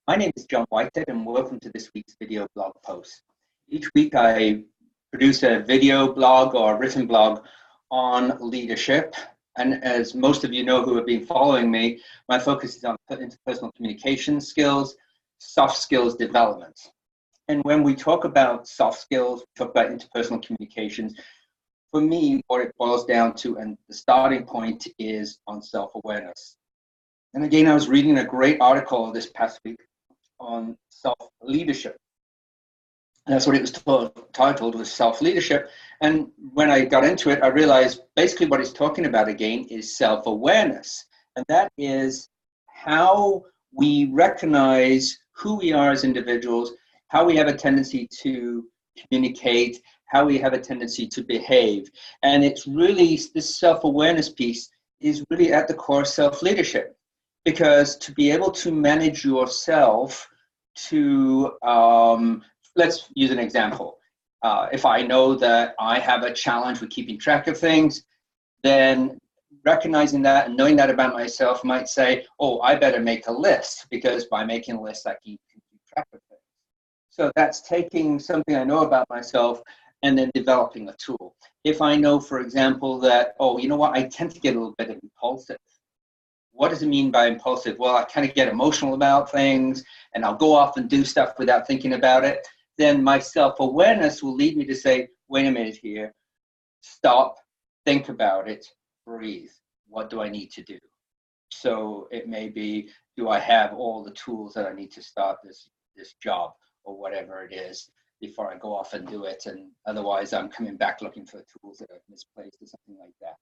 My name is John Whitehead, and welcome to this week's video blog post. Each week I produce a video blog or a written blog on leadership. And as most of you know who have been following me, my focus is on interpersonal communication skills, soft skills development. And when we talk about soft skills, we talk about interpersonal communications, for me, what it boils down to and the starting point is on self-awareness. And again, I was reading a great article this past week on self-leadership. That's what it was titled, was self-leadership. And when I got into it, I realized basically what it's talking about again is self-awareness. And that is how we recognize who we are as individuals, how we have a tendency to communicate, how we have a tendency to behave. And it's really, this self-awareness piece is really at the core of self-leadership. Because to be able to manage yourself to, let's use an example. If I know that I have a challenge with keeping track of things, then recognizing that and knowing that about myself might say, oh, I better make a list, because by making a list, I can keep track of things. So that's taking something I know about myself and then developing a tool. If I know, for example, that, oh, you know what, I tend to get a little bit impulsive. What does it mean by impulsive? Well, I kind of get emotional about things and I'll go off and do stuff without thinking about it. Then my self-awareness will lead me to say, wait a minute here, stop, think about it, breathe. What do I need to do? So it may be, do I have all the tools that I need to start this job or whatever it is before I go off and do it? And otherwise I'm coming back looking for the tools that I've misplaced or something like that.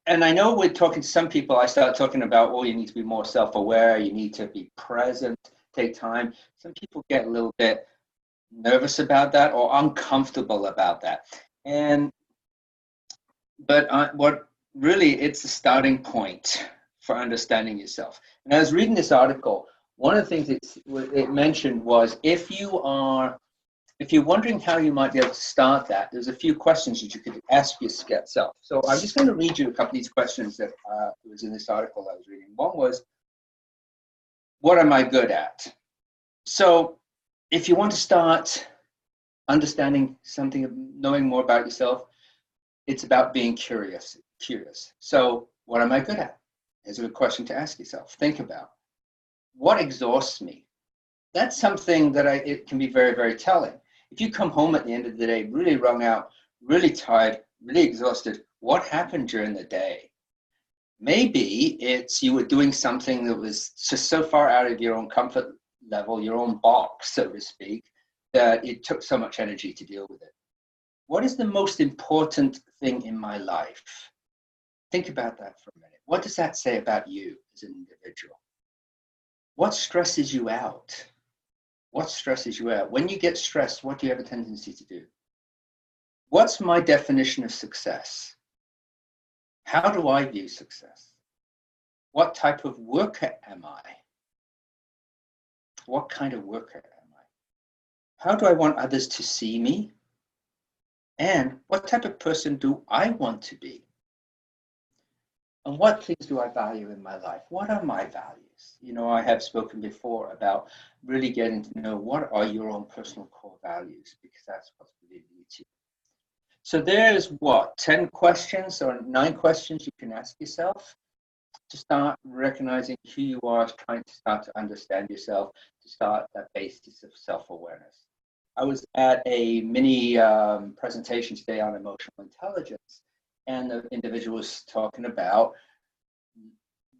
And I know we're talking to some people, I start talking about, oh, you need to be more self-aware, you need to be present, take time. Some people get a little bit nervous about that or uncomfortable about that. But what really, it's a starting point for understanding yourself. And I was reading this article, one of the things it mentioned was if you're wondering how you might be able to start that, there's a few questions that you could ask yourself. So I'm just going to read you a couple of these questions that was in this article I was reading. One was, what am I good at? So if you want to start understanding something, knowing more about yourself, it's about being curious. So what am I good at? Here's a good question to ask yourself. Think about, what exhausts me? That's something that it can be very, very telling. If you come home at the end of the day really wrung out, really tired, really exhausted, what happened during the day? Maybe it's you were doing something that was just so far out of your own comfort level, your own box, so to speak, that it took so much energy to deal with it. What is the most important thing in my life? Think about that for a minute. What does that say about you as an individual? What stresses you out? What stresses you out? When you get stressed, what do you have a tendency to do? What's my definition of success? How do I view success? What type of worker am I? What kind of worker am I? How do I want others to see me? And what type of person do I want to be? And what things do I value in my life? What are my values? You know, I have spoken before about really getting to know what are your own personal core values, because that's what really leads you. So there's what, 10 questions or 9 questions you can ask yourself to start recognizing who you are, trying to start to understand yourself, to start that basis of self-awareness. I was at a mini presentation today on emotional intelligence, and the individual was talking about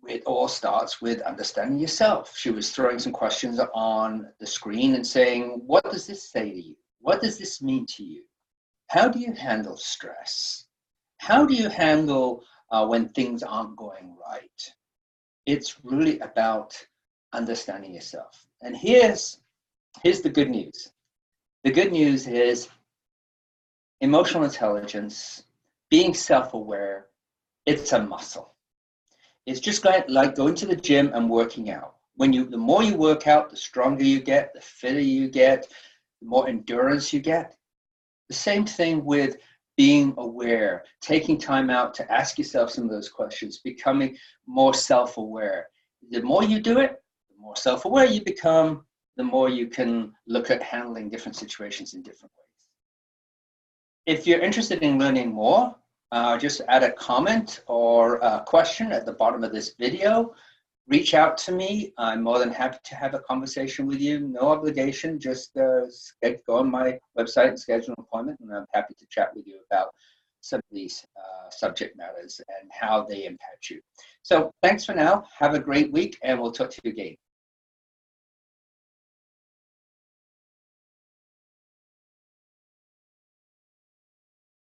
it all starts with understanding yourself. She was throwing some questions on the screen and saying, what does this say to you? What does this mean to you? How do you handle stress? How do you handle when things aren't going right? It's really about understanding yourself. And here's the good news. The good news is emotional intelligence, being self-aware, it's a muscle. It's just like going to the gym and working out. The more you work out, the stronger you get, the fitter you get, the more endurance you get. The same thing with being aware, taking time out to ask yourself some of those questions, becoming more self-aware. the more you do it, the more self-aware you become, the more you can look at handling different situations in different ways. If you're interested in learning more, just add a comment or a question at the bottom of this video. Reach out to me. I'm more than happy to have a conversation with you. No obligation, just go on my website and schedule an appointment, and I'm happy to chat with you about some of these subject matters and how they impact you. So thanks for now. Have a great week, and we'll talk to you again.